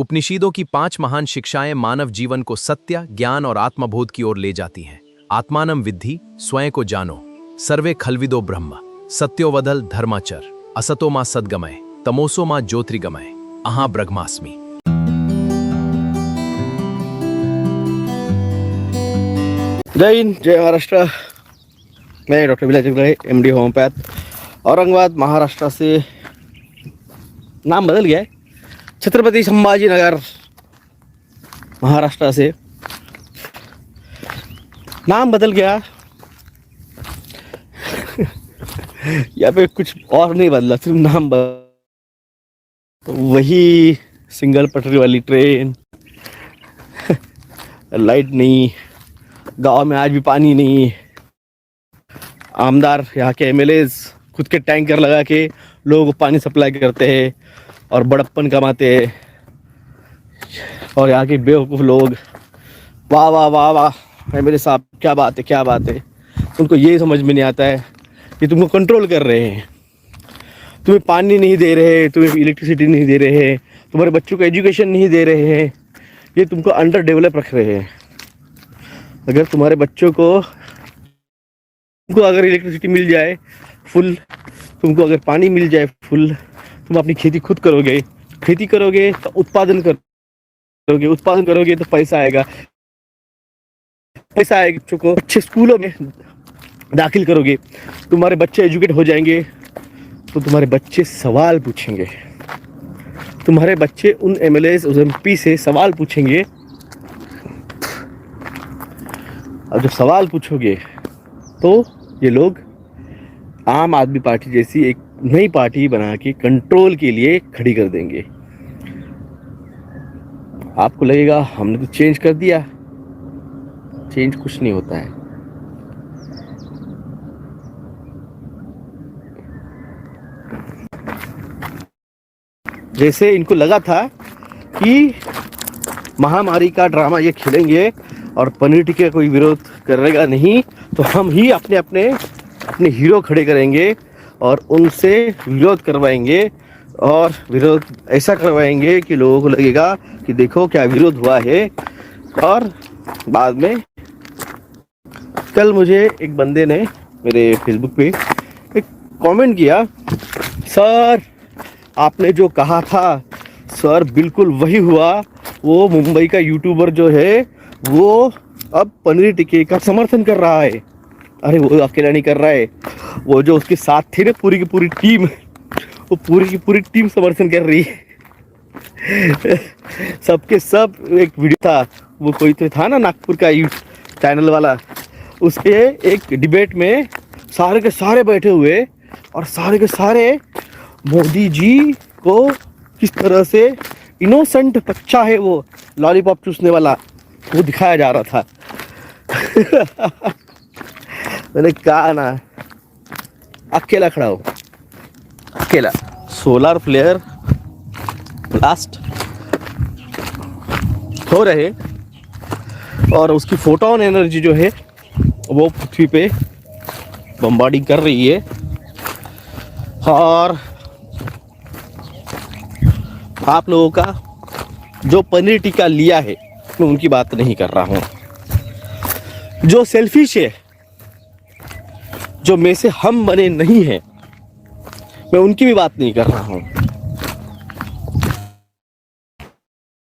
उपनिषदों की 5 महान शिक्षाएं मानव जीवन को सत्य, ज्ञान और आत्मबोध की ओर ले जाती हैं। आत्मानं विद्धि, स्वयं को जानो, सर्वे खल्विदो ब्रह्म, सत्योवदल धर्माचर, असतो मा सद्गमय, तमोसो मा ज्योतिर्गमय, अहां ब्रह्मास्मि। जय हिंद, जय महाराष्ट्र। मैं डॉक्टर विलास जगदळे, MD होम्योपैथ, औरंगाबाद महाराष्ट्र से। नाम बदल गया है, छत्रपति संभाजी नगर महाराष्ट्र से नाम बदल गया। यहाँ पे कुछ और नहीं बदला, सिर्फ नाम बदला। वही सिंगल पटरी वाली ट्रेन, लाइट नहीं, गांव में आज भी पानी नहीं। आमदार यहाँ के MLAs खुद के टैंकर लगा के लोगों को पानी सप्लाई करते हैं और बड़प्पन कमाते हैं। और यहाँ के बेवकूफ़ लोग वाह वाह वाह वाह MLA साहब, क्या बात है क्या बात है। उनको ये समझ में नहीं आता है कि तुमको कंट्रोल कर रहे हैं, तुम्हें पानी नहीं दे रहे, तुम्हें इलेक्ट्रिसिटी नहीं दे रहे हैं, तुम्हारे बच्चों को एजुकेशन नहीं दे रहे हैं, ये तुमको अंडर डेवलप रख रहे हैं। अगर तुम्हारे बच्चों को अगर इलेक्ट्रिसिटी मिल जाए फुल, तुमको अगर पानी मिल जाए फुल, तुम अपनी खेती खुद करोगे, खेती करोगे तो उत्पादन करोगे तो पैसा आएगा, बच्चों को अच्छे स्कूलों में दाखिल करोगे, तुम्हारे बच्चे एजुकेट हो जाएंगे तो तुम्हारे बच्चे सवाल पूछेंगे, तुम्हारे बच्चे उन MLAs उस MP से सवाल पूछेंगे। और जब सवाल पूछोगे तो ये लोग आम आदमी पार्टी जैसी एक नई पार्टी बना के कंट्रोल के लिए खड़ी कर देंगे। आपको लगेगा हमने तो चेंज कर दिया, चेंज कुछ नहीं होता है। जैसे इनको लगा था कि महामारी का ड्रामा ये खेलेंगे और पनीर टिक्का कोई विरोध करेगा नहीं, तो हम ही अपने हीरो खड़े करेंगे और उनसे विरोध करवाएंगे, और विरोध ऐसा करवाएंगे कि लोगों को लगेगा कि देखो क्या विरोध हुआ है। और बाद में कल मुझे एक बंदे ने मेरे फेसबुक पे एक कमेंट किया, सर आपने जो कहा था सर बिल्कुल वही हुआ। वो मुंबई का यूट्यूबर जो है वो अब पनीर टिक्के का समर्थन कर रहा है। अरे वो अकेला नहीं कर रहा है, वो जो उसके साथ थे ना पूरी की पूरी टीम, वो पूरी की पूरी टीम समर्थन कर रही है। सबके सब एक वीडियो था, वो कोई तो था ना नागपुर का चैनल वाला, उसके एक डिबेट में सारे के सारे बैठे हुए और सारे के सारे मोदी जी को किस तरह से इनोसेंट बच्चा है वो लॉलीपॉप चूसने वाला, वो दिखाया जा रहा था। मैंने कहा ना, अकेला खड़ा हो, अकेला। सोलर फ्लेयर ब्लास्ट हो रहे और उसकी फोटोन एनर्जी जो है वो पृथ्वी पे बम्बार्डिंग कर रही है। और आप लोगों का जो पनीर टिक्का लिया है, मैं उनकी बात नहीं कर रहा हूं। जो सेल्फिश है, जो में से हम बने नहीं हैं, मैं उनकी भी बात नहीं कर रहा हूं।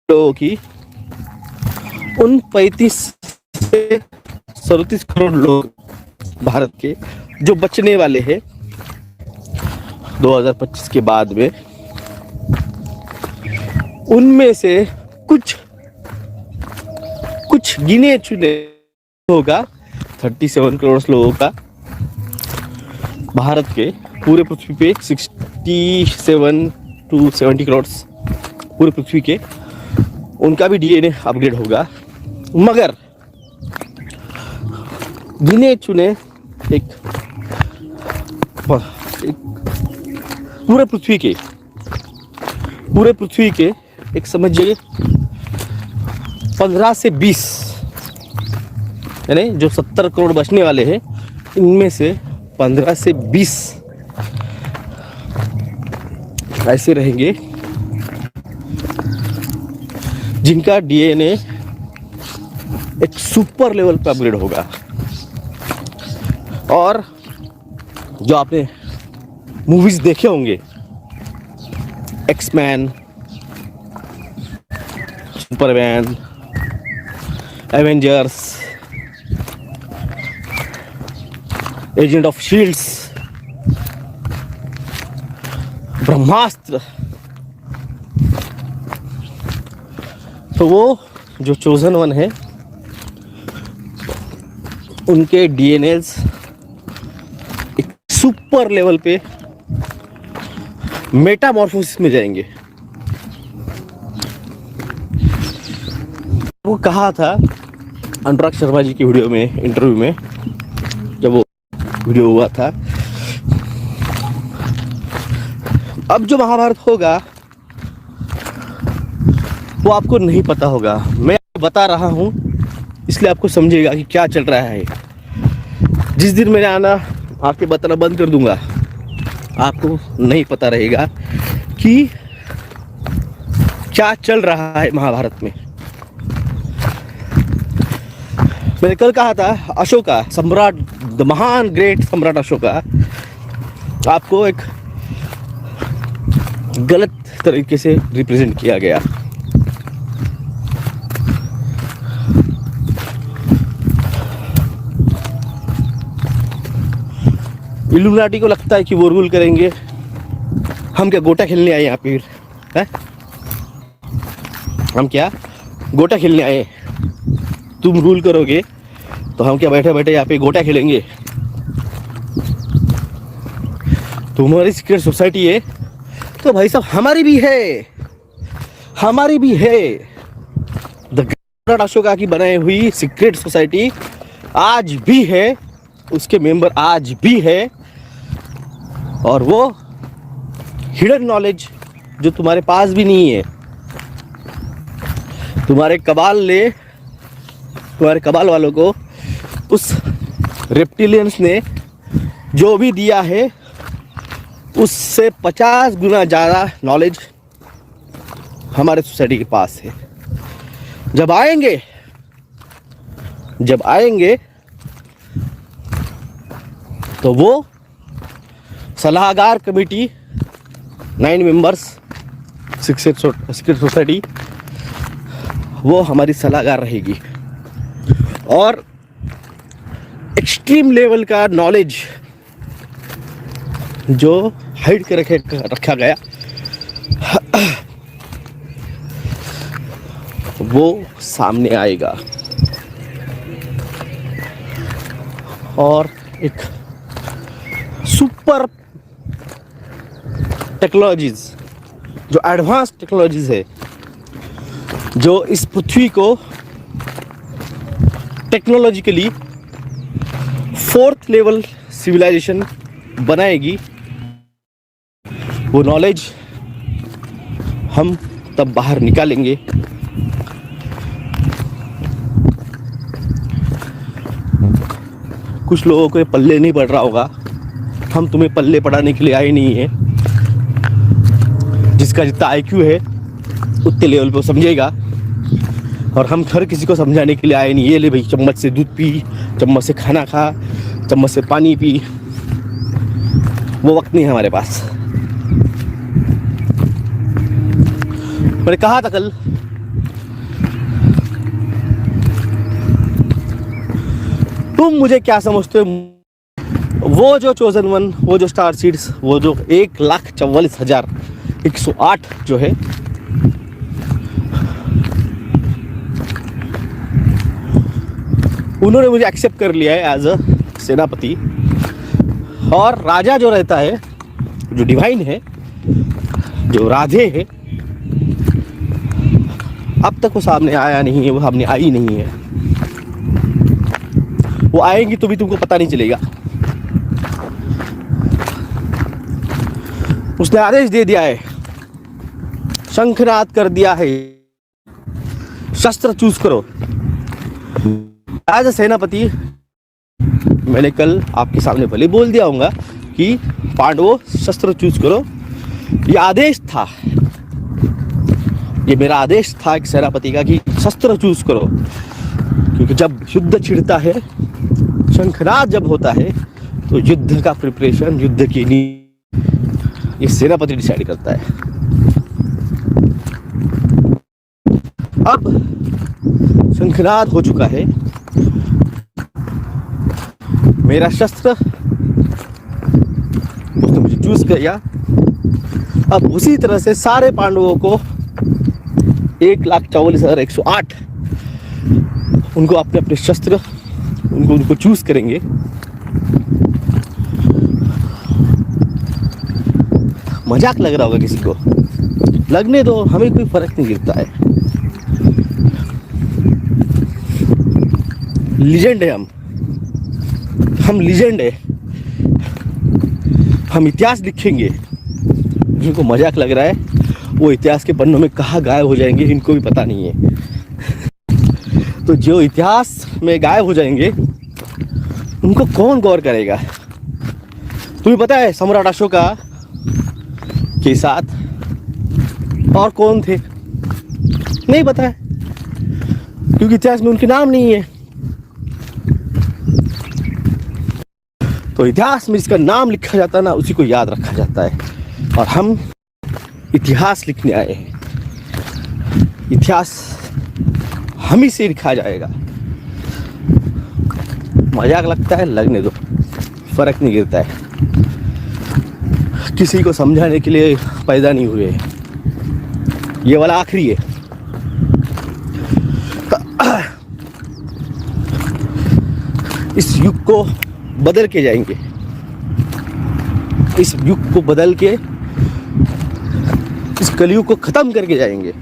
लोगों की उन 35 से 37 करोड़ लोग भारत के जो बचने वाले हैं 2025 के बाद में, उनमें से कुछ गिने चुने होगा 37 करोड़ लोगों का भारत के पूरे पृथ्वी पे 67 to 70 करोड़ पूरे पृथ्वी के, उनका भी DNA अपग्रेड होगा। मगर गिने चुने एक पूरे पृथ्वी के एक समझिए 15 से 20, यानी जो 70 करोड़ बचने वाले हैं, इनमें से 15 से 20 ऐसे रहेंगे जिनका डीएनए एक सुपर लेवल पे अपग्रेड होगा। और जो आपने मूवीज देखे होंगे, X Men, Superman, Avengers, agent of shields, Brahmastra, तो वो जो चोजन वन है उनके डीएनएस एक सुपर लेवल पे मेटामॉर्फोसिस में जाएंगे। वो कहा था अनुराग शर्मा जी की वीडियो में, इंटरव्यू में, जब वो वीडियो हुआ था, अब जो महाभारत होगा वो आपको नहीं पता होगा। मैं बता रहा हूं इसलिए आपको समझेगा कि क्या चल रहा है। जिस दिन मैंने आना आपके बताना बंद कर दूंगा, आपको नहीं पता रहेगा कि क्या चल रहा है महाभारत में। मैंने कल कहा था अशोका सम्राट, द महान ग्रेट सम्राट अशोका आपको एक गलत तरीके से रिप्रेजेंट किया गया। इल्यूमिनाटी को लगता है कि वो रूल करेंगे। हम क्या गोटा खेलने आए यहाँ पे है? हम क्या गोटा खेलने आए? तुम रूल करोगे तो हम क्या बैठे बैठे यहाँ पे गोटा खेलेंगे? तुम्हारी सीक्रेट सोसाइटी है तो भाई साहब हमारी भी है, हमारी भी है। द ग्रेट अशोका की बनाई हुई सीक्रेट सोसाइटी आज भी है, उसके मेंबर आज भी है। और वो हिडन नॉलेज जो तुम्हारे पास भी नहीं है, तुम्हारे कबाल वालों को उस रेप्टिलियंस ने जो भी दिया है उससे 50 गुना ज़्यादा नॉलेज हमारे सोसाइटी के पास है। जब आएंगे तो वो सलाहकार कमेटी 9 मेंबर्स सीक्रेट सोसाइटी वो हमारी सलाहकार रहेगी। और एक्सट्रीम लेवल का नॉलेज जो हाइड कर रखा गया वो सामने आएगा। और एक सुपर टेक्नोलॉजीज, जो एडवांस टेक्नोलॉजीज है, जो इस पृथ्वी को टेक्नोलॉजिकली 4th लेवल सिविलाइजेशन बनाएगी, वो नॉलेज हम तब बाहर निकालेंगे। कुछ लोगों को ये पल्ले नहीं पड़ रहा होगा, हम तुम्हें पल्ले पढ़ाने के लिए आए नहीं है। जिसका जितना IQ है उतने लेवल पे वो समझेगा, और हम हर किसी को समझाने के लिए आए नहीं। ये ले भाई, चम्मच से दूध पी, चम्मच से खाना खा, चम्मच से पानी पी, वो वक्त नहीं है हमारे पास। मैंने कहा था कल, तुम मुझे क्या समझते हो? वो जो चोजन वन, वो जो स्टार सीड्स, वो जो 1,44,108 जो है, उन्होंने मुझे एक्सेप्ट कर लिया है एज अ सेनापति। और राजा जो रहता है, जो डिवाइन है, जो राधे है, अब तक वो सामने आया नहीं है, वो सामने आई नहीं है। वो आएंगी तो भी तुमको पता नहीं चलेगा। उसने आदेश दे दिया है, शंखनाद कर दिया है, शस्त्र चूज करो। एज अ सेनापति मैंने कल आपके सामने भले बोल दिया होगा कि पांडवों शस्त्र चूज करो, ये आदेश था। ये मेरा आदेश था एक सेनापति का कि शस्त्र चूज करो, क्योंकि जब युद्ध छिड़ता है, शंखनाद जब होता है, तो युद्ध का प्रिपरेशन, युद्ध की नीति ये सेनापति डिसाइड करता है। अब शंखनाद हो चुका है, मेरा शस्त्र उसने मुझे चूज किया। अब उसी तरह से सारे पांडवों को 1,44,108 उनको अपने अपने शस्त्र उनको चूज करेंगे। मजाक लग रहा होगा किसी को, लगने दो, हमें कोई फर्क नहीं गिरता है। लीजेंड है हम लीजेंड है, हम इतिहास लिखेंगे। जिनको मजाक लग रहा है वो इतिहास के पन्नों में कहाँ गायब हो जाएंगे इनको भी पता नहीं है। तो जो इतिहास में गायब हो जाएंगे उनको कौन गौर करेगा? तुम्हें पता है सम्राट अशोका के साथ और कौन थे? नहीं पता है, क्योंकि इतिहास में उनके नाम नहीं है। तो इतिहास में जिसका नाम लिखा जाता है ना, उसी को याद रखा जाता है। और हम इतिहास लिखने आए हैं, इतिहास हम ही से लिखा जाएगा। मजाक लगता है, लगने दो, फर्क नहीं गिरता है। किसी को समझाने के लिए पैदा नहीं हुए, ये वाला आखिरी है। इस युग को बदल के जाएंगे, इस युग को बदल के इस कलयुग को खत्म करके जाएंगे।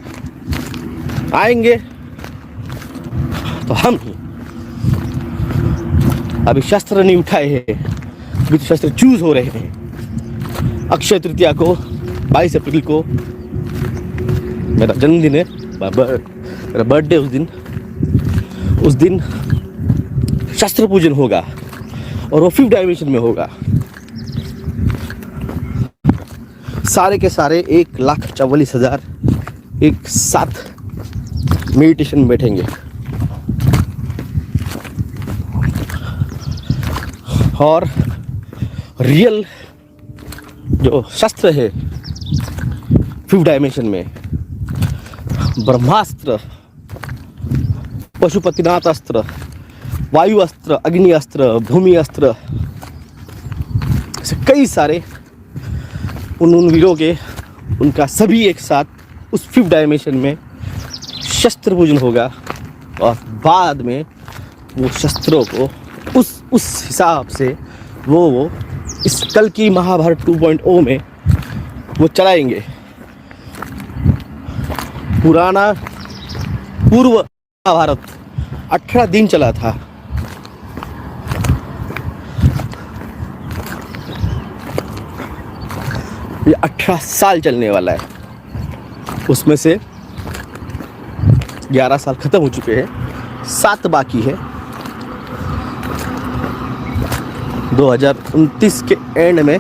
आएंगे तो हम ही। अभी शस्त्र नहीं उठाए हैं, अभी तो शस्त्र चूज हो रहे हैं। अक्षय तृतीया को 22 अप्रैल को मेरा जन्मदिन है, मेरा बर्थडे उस दिन शस्त्र पूजन होगा और वो 5th डायमेंशन में होगा। सारे के सारे 1,44,000 एक साथ मेडिटेशन में बैठेंगे और रियल जो शस्त्र है 5th डायमेंशन में, ब्रह्मास्त्र, पशुपतिनाथ अस्त्र, वायु अस्त्र, अग्नि अस्त्र, भूमि अस्त्र, ऐसे कई सारे उन वीरों के, उनका सभी एक साथ उस 5th डायमेंशन में शस्त्र पूजन होगा। और बाद में वो शस्त्रों को उस हिसाब से वो इस कल की महाभारत 2.0 में वो चलाएंगे। पुराना पूर्व महाभारत 18 दिन चला था। ये 18 साल चलने वाला है। उसमें से 11 साल खत्म हो चुके हैं, 7 बाकी है। 2029 के एंड में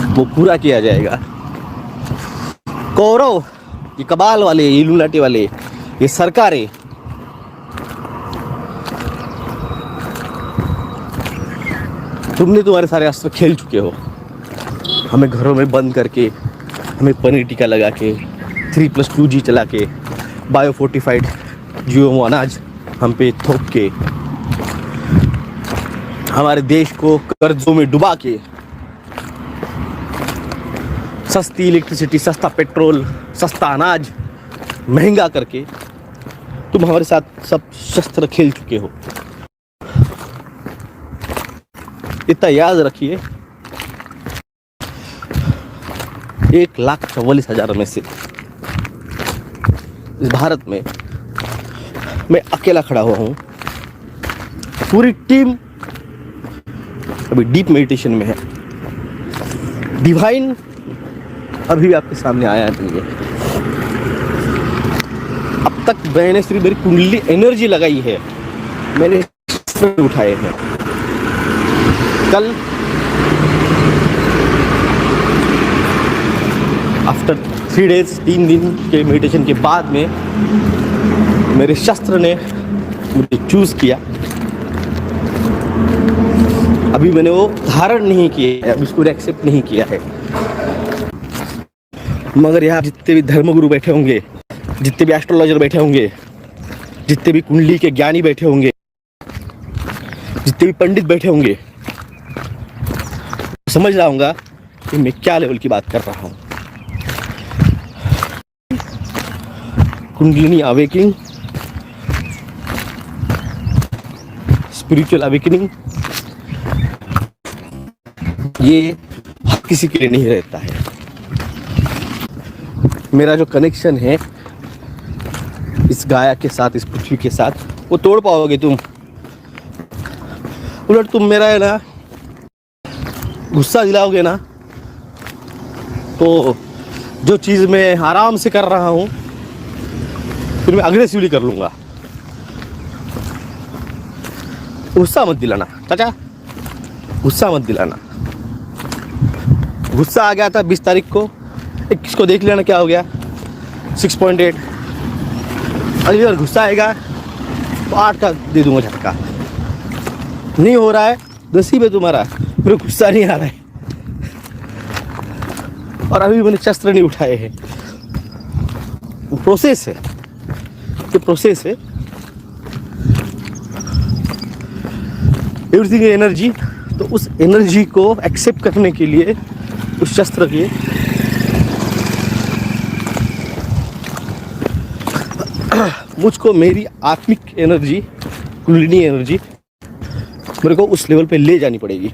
वो पूरा किया जाएगा। कौरव, ये कबाल वाले, ये इल्यूमिनाटी वाले, ये सरकारें तुमने तुम्हारे सारे अस्त्र खेल चुके हो। हमें घरों में बंद करके, हमें पनीर टीका लगा के, 3+2G चला के, बायो फोर्टिफाइड GMO अनाज हम पे थोक के, हमारे देश को कर्जों में डुबा के, सस्ती इलेक्ट्रिसिटी, सस्ता पेट्रोल, सस्ता अनाज महंगा करके तुम हमारे साथ सब शस्त्र खेल चुके हो। इतना याद रखिए, 1,44,000 में से इस भारत में मैं अकेला खड़ा हुआ हूँ। पूरी टीम अभी डीप मेडिटेशन में है। डिवाइन अभी भी आपके सामने आया नहीं है। अब तक मैंने सिर्फ मेरी कुंडली एनर्जी लगाई है, मैंने उठाए हैं। कल आफ्टर 3 डेज, 3 दिन के मेडिटेशन के बाद में मेरे शस्त्र ने मुझे चूज़ किया। अभी मैंने वो धारण नहीं किया है, अभी उसको एक्सेप्ट नहीं किया है। मगर यहाँ जितने भी धर्मगुरु बैठे होंगे, जितने भी एस्ट्रोलॉजर बैठे होंगे, जितने भी कुंडली के ज्ञानी बैठे होंगे, जितने भी पंडित बैठे होंगे, समझ रहा हूँगा कि मैं क्या लेवल की बात कर रहा हूँ। कुंडलिनी अवेकनिंग, स्पिरिचुअल अवेकनिंग, ये हर किसी के लिए नहीं रहता है। मेरा जो कनेक्शन है इस गाया के साथ, इस पृथ्वी के साथ, वो तोड़ पाओगे तुम? उलट तुम मेरा है ना गुस्सा दिलाओगे ना, तो जो चीज़ मैं आराम से कर रहा हूँ फिर मैं अग्रेसिवली कर लूँगा। गुस्सा मत दिलाना चाचा, गुस्सा मत दिलाना। गुस्सा आ गया था 20 तारीख को, 21 को देख लेना क्या हो गया, 6.8। अगली बार गुस्सा आएगा तो 8 का दे दूंगा झटका। नहीं हो रहा है, नसीब है तुम्हारा, मेरे गुस्सा नहीं आ रहा है। और अभी मैंने शस्त्र नहीं उठाए हैं। प्रोसेस है, ये प्रोसेस है। एवरीथिंग एनर्जी, तो उस एनर्जी को एक्सेप्ट करने के लिए, उस शस्त्र के मुझको मेरी आत्मिक एनर्जी, कुंडलिनी एनर्जी मेरे को उस लेवल पे ले जानी पड़ेगी।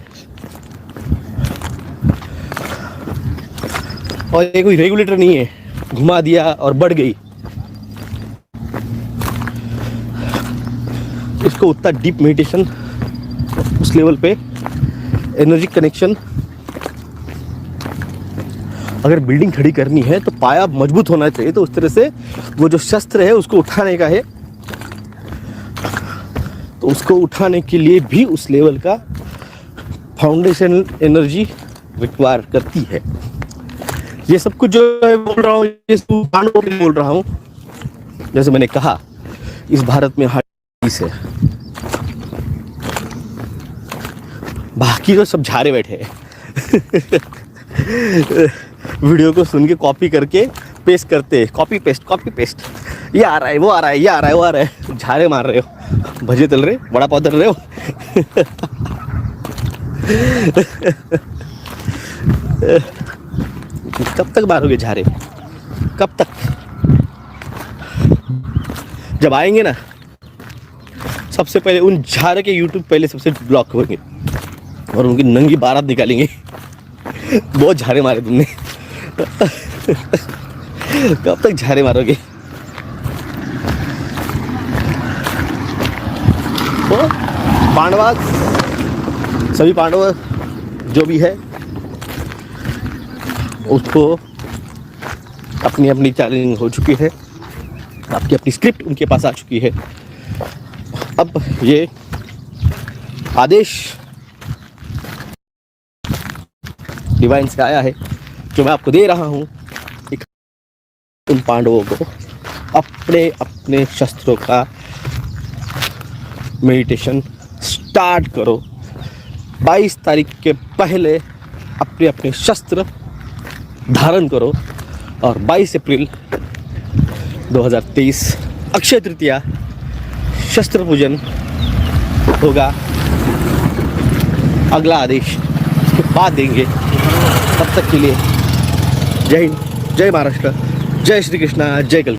और ये कोई रेगुलेटर नहीं है, घुमा दिया और बढ़ गई। इसको उतना डीप मेडिटेशन, उस लेवल पे एनर्जी कनेक्शन, अगर बिल्डिंग खड़ी करनी है तो पाया मजबूत होना चाहिए। तो उस तरह से वो जो शस्त्र है उसको उठाने का है, तो उसको उठाने के लिए भी उस लेवल का फाउंडेशन एनर्जी रिक्वायर करती है। ये सब कुछ जो है बोल रहा हूँ, ये सब मानव के लिए बोल रहा हूँ। जैसे मैंने कहा, इस भारत में हर चीज है, बाकी तो सब झारे बैठे हैं। वीडियो को सुन के कॉपी करके पेस्ट करते, कॉपी पेस्ट, ये आ रहा है, वो आ रहा है, ये आ रहा है, वो आ रहा है। झारे मार रहे हो, भजे तल रहे, बड़ा पाव तल रहे हो। कब तक मारोगे झारे, कब तक? जब आएंगे ना, सबसे पहले उन झारे के यूट्यूब पहले सबसे ब्लॉक होंगे और उनकी नंगी बारात निकालेंगे। बहुत झारे मारे तुमने। कब तक झारे मारोगे? तो पांडवा, सभी पांडव जो भी है उसको अपनी अपनी चैलेंजिंग हो चुकी है, आपकी अपनी स्क्रिप्ट उनके पास आ चुकी है। अब ये आदेश डिवाइन से आया है जो मैं आपको दे रहा हूँ, उन पांडवों को अपने अपने शस्त्रों का मेडिटेशन स्टार्ट करो। 22 तारीख के पहले अपने अपने शस्त्र धारण करो और 22 अप्रैल 2023 अक्षय तृतीया शस्त्र पूजन होगा। अगला आदेश उसके बाद देंगे। तब तक के लिए जय हिंद, जय महाराष्ट्र, जय श्री कृष्णा, जय कल।